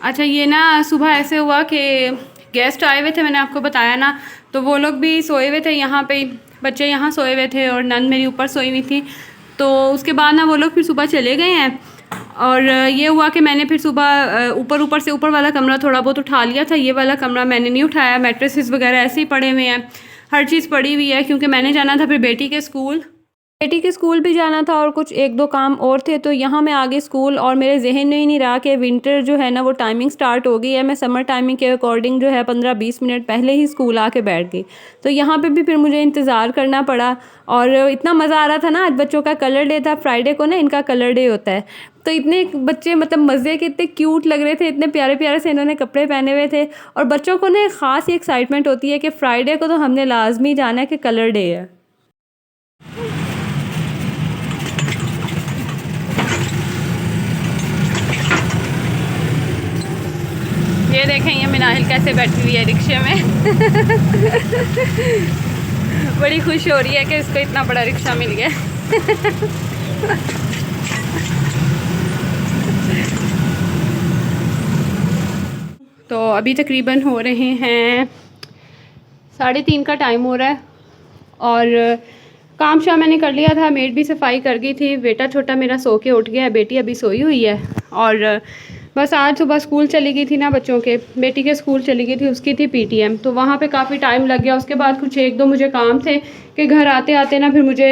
अच्छा ये ना सुबह ऐसे हुआ कि गेस्ट आए हुए थे, मैंने आपको बताया ना, तो वो लोग भी सोए हुए थे यहाँ पे, बच्चे यहाँ सोए हुए थे और नंद मेरी ऊपर सोई हुई थी। तो उसके बाद ना वो लोग फिर सुबह चले गए हैं और ये हुआ कि मैंने फिर सुबह ऊपर से ऊपर वाला कमरा थोड़ा बहुत उठा लिया था, ये वाला कमरा मैंने नहीं उठाया। मैट्रेसेस वगैरह ऐसे ही पड़े हुए हैं, हर चीज़ पड़ी हुई है, क्योंकि मैंने जाना था फिर बेटी के स्कूल भी जाना था और कुछ एक दो काम और थे। तो यहाँ मैं आ गई स्कूल और मेरे जहन में ही नहीं रहा कि विंटर जो है ना वो टाइमिंग स्टार्ट हो गई है। मैं समर टाइमिंग के अकॉर्डिंग जो है 15-20 मिनट पहले ही स्कूल आके बैठ गई। तो यहाँ पे भी फिर मुझे इंतज़ार करना पड़ा और इतना मज़ा आ रहा था ना। आज बच्चों का कलर डे था, फ्राइडे को ना इनका कलर डे होता है। तो इतने बच्चे मतलब मज़े के, इतने क्यूट लग रहे थे, इतने प्यारे प्यारे से इन्होंने कपड़े पहने हुए थे। और बच्चों को ना एक ख़ास ही एक्साइटमेंट होती है कि फ़्राइडे को तो हमने लाजमी जाना है कि कलर डे है। ये देखें ये मिनाहिल कैसे बैठी हुई है रिक्शे में बड़ी खुश हो रही है कि इसको इतना बड़ा रिक्शा मिल गया तो अभी तकरीबन हो रहे हैं 3:30 का टाइम हो रहा है और काम शाम मैंने कर लिया था, मेड भी सफाई कर गई थी। बेटा छोटा मेरा सो के उठ गया है, बेटी अभी सोई हुई है। और बस आज सुबह स्कूल चली गई थी ना बच्चों के, बेटी के स्कूल चली गई थी, उसकी थी पीटीएम, तो वहाँ पे काफ़ी टाइम लग गया। उसके बाद कुछ एक दो मुझे काम थे कि घर आते आते ना फिर मुझे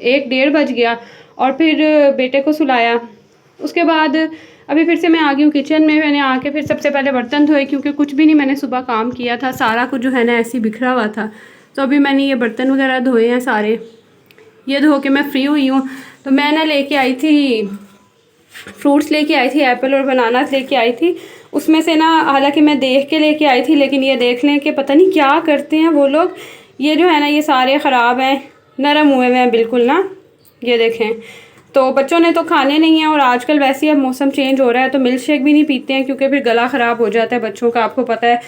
1-1:30 बज गया और फिर बेटे को सुलाया। उसके बाद अभी फिर से मैं आ गई हूँ किचन में। मैंने आके फिर सबसे पहले बर्तन धोए, क्योंकि कुछ भी नहीं मैंने सुबह काम किया था, सारा कुछ जो है ना ऐसे ही बिखरा हुआ था। तो अभी मैंने ये बर्तन वगैरह धोए हैं सारे, ये धो के मैं फ्री हुई हूँ। तो मैं ना लेके आई थी फ्रूट्स, लेके आई थी एप्पल और बनानास लेके आई थी। उसमें से ना हालांकि मैं देख के लेके आई थी, लेकिन ये देख लें कि पता नहीं क्या करते हैं वो लोग। ये जो है ना ये सारे ख़राब हैं, नरम हुए हुए हैं बिल्कुल ना, ये देखें। तो बच्चों ने तो खाने नहीं हैं और आजकल वैसे ही अब मौसम चेंज हो रहा है तो मिल्क शेक भी नहीं पीते हैं, क्योंकि फिर गला ख़राब हो जाता है बच्चों का। आपको पता है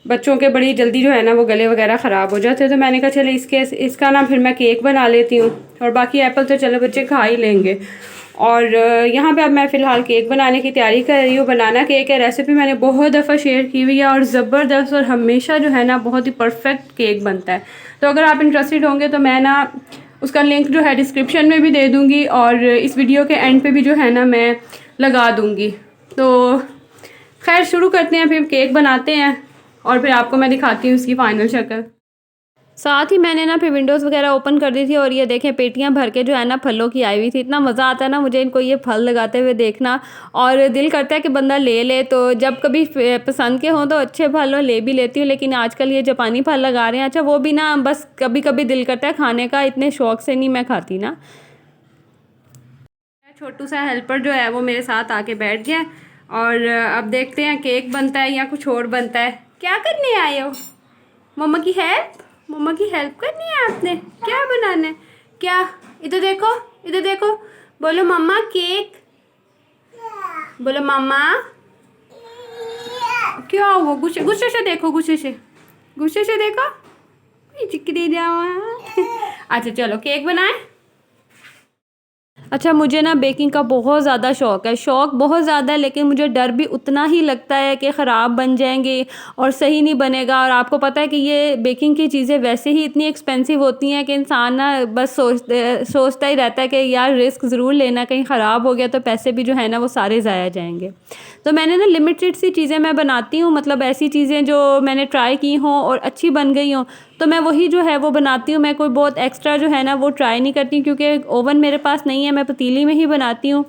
बच्चों के बड़ी जल्दी जो है ना वो गले वगैरह ख़राब हो जाते हैं। तो मैंने कहा चले इसका ना फिर मैं केक बना लेती हूँ, और बाकी एप्पल तो चलो बच्चे खा ही लेंगे। और यहाँ पे अब मैं फ़िलहाल केक बनाने की तैयारी कर रही हूँ। बनाना केक है, रेसिपी मैंने बहुत दफ़ा शेयर की हुई है और ज़बरदस्त और हमेशा जो है ना बहुत ही परफेक्ट केक बनता है। तो अगर आप इंटरेस्टेड होंगे तो मैं ना उसका लिंक जो है डिस्क्रिप्शन में भी दे दूँगी और इस वीडियो के एंड पे भी जो है ना मैं लगा दूँगी। तो खैर शुरू करते हैं, फिर केक बनाते हैं और फिर आपको मैं दिखाती हूँ उसकी फ़ाइनल शक्ल। साथ ही मैंने ना फिर विंडोज़ वगैरह ओपन कर दी थी और ये देखें पेटियां भर के जो है ना फलों की आई हुई थी। इतना मज़ा आता है ना मुझे इनको ये फल लगाते हुए देखना, और दिल करता है कि बंदा ले ले। तो जब कभी पसंद के हों तो अच्छे फल हो ले भी लेती हूँ, लेकिन आजकल ये जापानी फल लगा रहे हैं। अच्छा वो भी ना बस कभी कभी दिल करता है खाने का, इतने शौक से नहीं मैं खाती ना। छोटू सा हेल्पर जो है वो मेरे साथ आके बैठ गया और अब देखते हैं केक बनता है या कुछ और बनता है। क्या करने आए हो? मम्मा की हेल्प? मम्मा की हेल्प करनी है आपने? क्या बनाना है? क्या? इधर देखो, इधर देखो, बोलो मम्मा केक, बोलो मम्मा। क्या हुआ? गुस्से गुस्से से देखो, गुस्से से देखो, चिकनी जाओ अच्छा चलो केक बनाए। अच्छा मुझे ना बेकिंग का बहुत ज़्यादा शौक़ है, शौक़ बहुत ज़्यादा है, लेकिन मुझे डर भी उतना ही लगता है कि ख़राब बन जाएंगे और सही नहीं बनेगा। और आपको पता है कि ये बेकिंग की चीज़ें वैसे ही इतनी एक्सपेंसिव होती हैं कि इंसान ना बस सोचता ही रहता है कि यार रिस्क ज़रूर लेना, कहीं ख़राब हो गया तो पैसे भी जो है ना वो सारे ज़ाया जाएंगे। तो मैंने ना लिमिटेड सी चीज़ें मैं बनाती हूँ, मतलब ऐसी चीज़ें जो मैंने ट्राई की हों और अच्छी बन गई हों तो मैं वही जो है वो बनाती हूँ। मैं कोई बहुत एक्स्ट्रा जो है ना वो ट्राई नहीं करती, क्योंकि ओवन मेरे पास नहीं है, मैं पतीली में ही बनाती हूँ।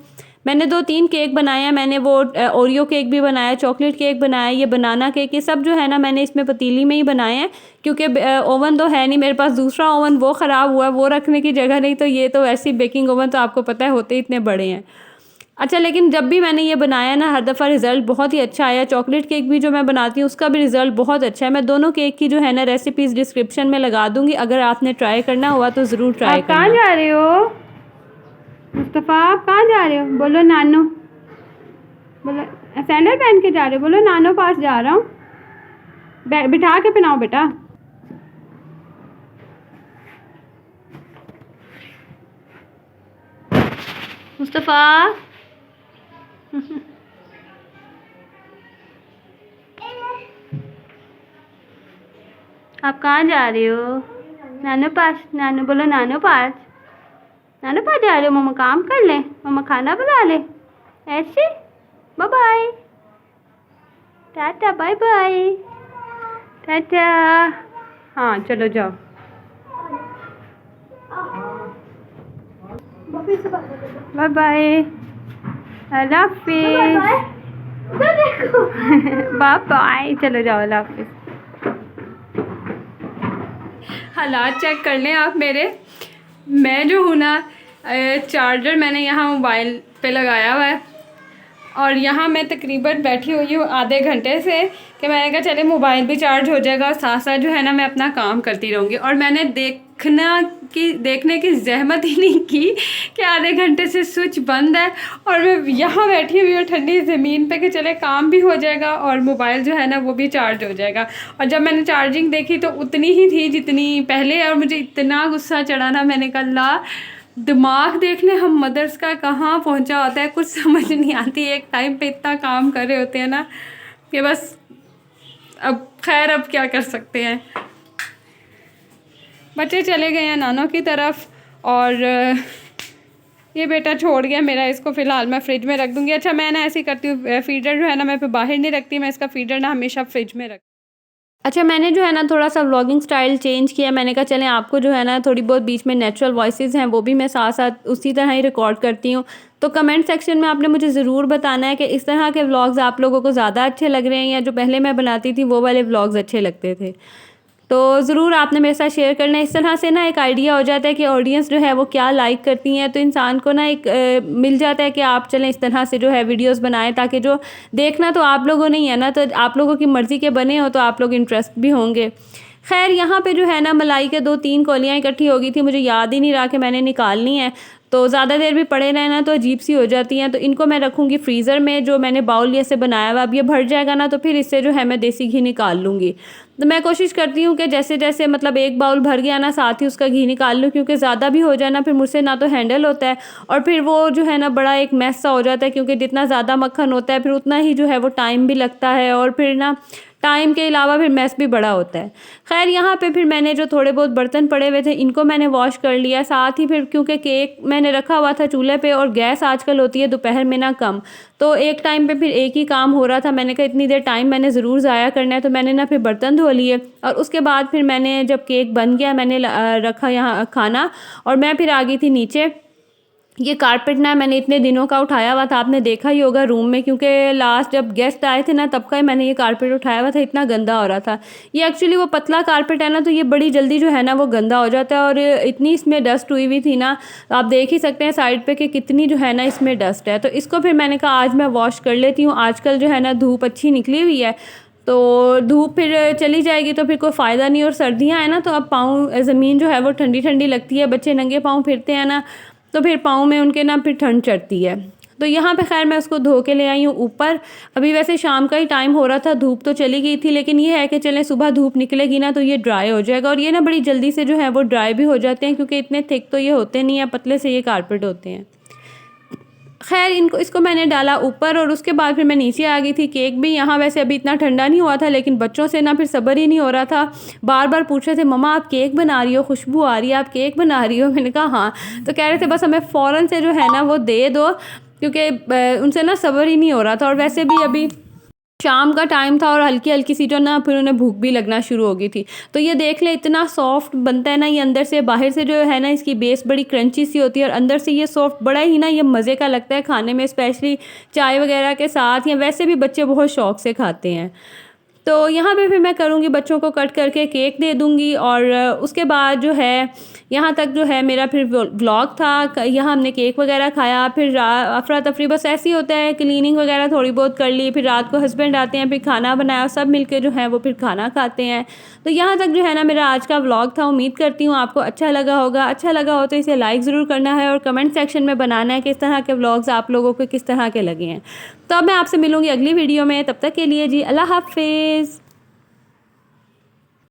मैंने 2-3 केक बनाए हैं, मैंने वो ओरियो केक भी बनाया, चॉकलेट केक बनाया, ये बनाना केक, ये सब जो है ना मैंने इसमें पतीली में ही बनाए हैं, क्योंकि ओवन तो है नहीं मेरे पास। दूसरा ओवन वो ख़राब हुआ, वो रखने की जगह नहीं, तो ये तो ऐसी बेकिंग ओवन तो आपको पता है होते ही इतने बड़े हैं। अच्छा लेकिन जब भी मैंने ये बनाया ना हर दफ़ा रिज़ल्ट बहुत ही अच्छा आया। चॉकलेट केक भी जो मैं बनाती हूँ उसका भी रिज़ल्ट बहुत अच्छा है। मैं दोनों केक की जो है ना रेसिपीज़ डिस्क्रिप्शन में लगा दूँगी, अगर आपने ट्राई करना हुआ तो ज़रूर ट्राई करना। आप कहाँ जा रहे हो मुस्तफ़ा? आप कहाँ जा रहे हो? बोलो नानो, बोलो। सैंडल पहन के जा रहे हो? बोलो नानो पास जा रहा हूँ। बिठा के पहनाओ बेटा। मुस्तफ़ा आप कहाँ जा रहे हो? नानू पास। नानू बोलो, नानू पास। नानू पास जा रहे हो? मम्मा काम कर ले, मम्मा खाना बना ले। ऐसे bye bye, tata, bye bye, tata. हाँ चलो जाओ। बाय बाय, अल्लाह हाफिज़। बाय बाय, चलो जाओ, अल्लाह हाफिज़। हालात चेक कर लें आप मेरे। मैं जो हूँ ना, चार्जर मैंने यहाँ मोबाइल पे लगाया हुआ है और यहाँ मैं तकरीबन बैठी हुई हूँ आधे घंटे से कि मैंने कहा चले मोबाइल भी चार्ज हो जाएगा और साथ साथ जो है ना मैं अपना काम करती रहूँगी। और मैंने देखने की जहमत ही नहीं की कि आधे घंटे से स्विच बंद है और मैं यहाँ बैठी हुई हूँ ठंडी ज़मीन पे कि चले काम भी हो जाएगा और मोबाइल जो है ना वो भी चार्ज हो जाएगा। और जब मैंने चार्जिंग देखी तो उतनी ही थी जितनी पहले, और मुझे इतना गुस्सा चढ़ा ना, मैंने कहा ला दिमाग देख ले हम मदर्स का कहाँ पहुँचा होता है, कुछ समझ नहीं आती। एक टाइम पे इतना काम कर रहे होते हैं ना कि बस अब खैर अब क्या कर सकते हैं। बच्चे चले गए हैं नानों की तरफ और ये बेटा छोड़ गया मेरा, इसको फ़िलहाल मैं फ़्रिज में रख दूँगी। अच्छा मैं ना ऐसे ही करती हूँ, फ़ीडर जो है ना मैं फिर बाहर नहीं रखती, मैं इसका फ़ीडर ना हमेशा फ्रिज में रख। अच्छा मैंने जो है ना थोड़ा सा व्लॉगिंग स्टाइल चेंज किया। मैंने कहा चलें आपको जो है ना थोड़ी बहुत बीच में नेचुरल वॉइसेस हैं वो भी मैं साथ साथ उसी तरह ही रिकॉर्ड करती हूँ। तो कमेंट सेक्शन में आपने मुझे ज़रूर बताना है कि इस तरह के व्लॉग्स आप लोगों को ज़्यादा अच्छे लग रहे हैं या जो पहले मैं बनाती थी वो वाले व्लॉग्स अच्छे लगते थे। तो ज़रूर आपने मेरे साथ शेयर करना है। इस तरह से ना एक आइडिया हो जाता है कि ऑडियंस जो है वो क्या लाइक करती हैं, तो इंसान को ना एक मिल जाता है कि आप चलें इस तरह से जो है वीडियोस बनाएं, ताकि जो देखना तो आप लोगों ने ही है ना, तो आप लोगों की मर्ज़ी के बने हो तो आप लोग इंटरेस्ट भी होंगे। खैर यहाँ पे जो है ना मलाई के 2-3 कौलियाँ इकट्ठी हो गई थी, मुझे याद ही नहीं रहा कि मैंने निकालनी है। तो ज़्यादा देर भी पड़े रहना ना तो अजीब सी हो जाती हैं, तो इनको मैं रखूँगी फ्रीज़र में। जो मैंने बाउल ये से बनाया हुआ, अब ये भर जाएगा ना तो फिर इससे जो है मैं देसी घी निकाल लूँगी। तो मैं कोशिश करती हूँ कि जैसे जैसे मतलब एक बाउल भर गया ना साथ ही उसका घी निकाल लूँ, क्योंकि ज़्यादा भी हो जाए ना फिर मुझसे ना तो हैंडल होता है और फिर वो जो है ना बड़ा एक मैस सा हो जाता है, क्योंकि जितना ज़्यादा मक्खन होता है फिर उतना ही जो है वो टाइम भी लगता है और फिर ना टाइम के अलावा फिर मैस भी बड़ा होता है। खैर यहाँ पे फिर मैंने जो थोड़े बहुत बर्तन पड़े हुए थे इनको मैंने वॉश कर लिया। साथ ही फिर क्योंकि केक मैंने रखा हुआ था चूल्हे पे और गैस आजकल होती है दोपहर में ना कम, तो एक टाइम पे फिर एक ही काम हो रहा था। मैंने कहा इतनी देर टाइम मैंने ज़रूर ज़ाया करना है, तो मैंने ना फिर बर्तन धो लिए और उसके बाद फिर मैंने जब केक बन गया मैंने रखा यहाँ खाना और मैं फिर आ गई थी नीचे। ये कारपेट ना मैंने इतने दिनों का उठाया हुआ था, आपने देखा ही होगा रूम में, क्योंकि लास्ट जब गेस्ट आए थे ना तब का ही मैंने ये कारपेट उठाया हुआ था, इतना गंदा हो रहा था। ये एक्चुअली वो पतला कारपेट है ना, तो ये बड़ी जल्दी जो है ना वो गंदा हो जाता है और इतनी इसमें डस्ट हुई हुई थी ना, तो आप देख ही सकते हैं साइड पे कि कितनी जो है ना इसमें डस्ट है। तो इसको फिर मैंने कहा आज मैं वॉश कर लेती हूँ। आजकल जो है ना धूप अच्छी निकली हुई है, तो धूप फिर चली जाएगी तो फिर कोई फ़ायदा नहीं। और सर्दियाँ हैं ना तो अब पाँव ज़मीन जो है वो ठंडी ठंडी लगती है, बच्चे नंगे पाँव फिरते हैं ना तो फिर पाँव में उनके ना फिर ठंड चढ़ती है। तो यहाँ पे खैर मैं उसको धो के ले आई हूँ ऊपर। अभी वैसे शाम का ही टाइम हो रहा था, धूप तो चली गई थी, लेकिन ये है कि चलें सुबह धूप निकलेगी ना तो ये ड्राई हो जाएगा और ये ना बड़ी जल्दी से जो है वो ड्राई भी हो जाते हैं, क्योंकि इतने थिक तो ये होते नहीं है, पतले से ये कारपेट होते हैं। खैर इसको मैंने डाला ऊपर और उसके बाद फिर मैं नीचे आ गई थी। केक भी यहाँ वैसे अभी इतना ठंडा नहीं हुआ था, लेकिन बच्चों से ना फिर सब्र ही नहीं हो रहा था, बार बार पूछ रहे थे मम्मा आप केक बना रही हो, खुशबू आ रही है, आप केक बना रही हो। मैंने कहा हाँ, तो कह रहे थे बस हमें फ़ौरन से जो है ना वो दे दो, क्योंकि उनसे ना सब्र ही नहीं हो रहा था। और वैसे भी अभी शाम का टाइम था और हल्की हल्की सी जो ना फिर उन्हें भूख भी लगना शुरू हो गई थी। तो ये देख ले इतना सॉफ्ट बनता है ना ये, अंदर से बाहर से जो है ना इसकी बेस बड़ी क्रंची सी होती है और अंदर से ये सॉफ्ट, बड़ा ही ना ये मज़े का लगता है खाने में, स्पेशली चाय वगैरह के साथ, या वैसे भी बच्चे बहुत शौक से खाते हैं। तो यहाँ पे फिर मैं करूँगी बच्चों को कट करके केक दे दूँगी और उसके बाद जो है यहाँ तक जो है मेरा फिर व्लॉग था। यहाँ हमने केक वगैरह खाया, फिर अफरा तफरी बस ऐसे ही होता है, क्लीनिंग वगैरह थोड़ी बहुत कर ली, फिर रात को हस्बैंड आते हैं, फिर खाना बनाया, सब मिलके जो है वो फिर खाना खाते हैं। तो यहाँ तक जो है ना मेरा आज का व्लॉग था। उम्मीद करती हूँ आपको अच्छा लगा होगा। अच्छा लगा हो तो इसे लाइक ज़रूर करना है और कमेंट सेक्शन में बनाना है कि इस तरह के व्लॉग्स आप लोगों को किस तरह के लगे हैं। तो अब मैं आपसे मिलूँगी अगली वीडियो में, तब तक के लिए जी अल्लाह हाफिज़।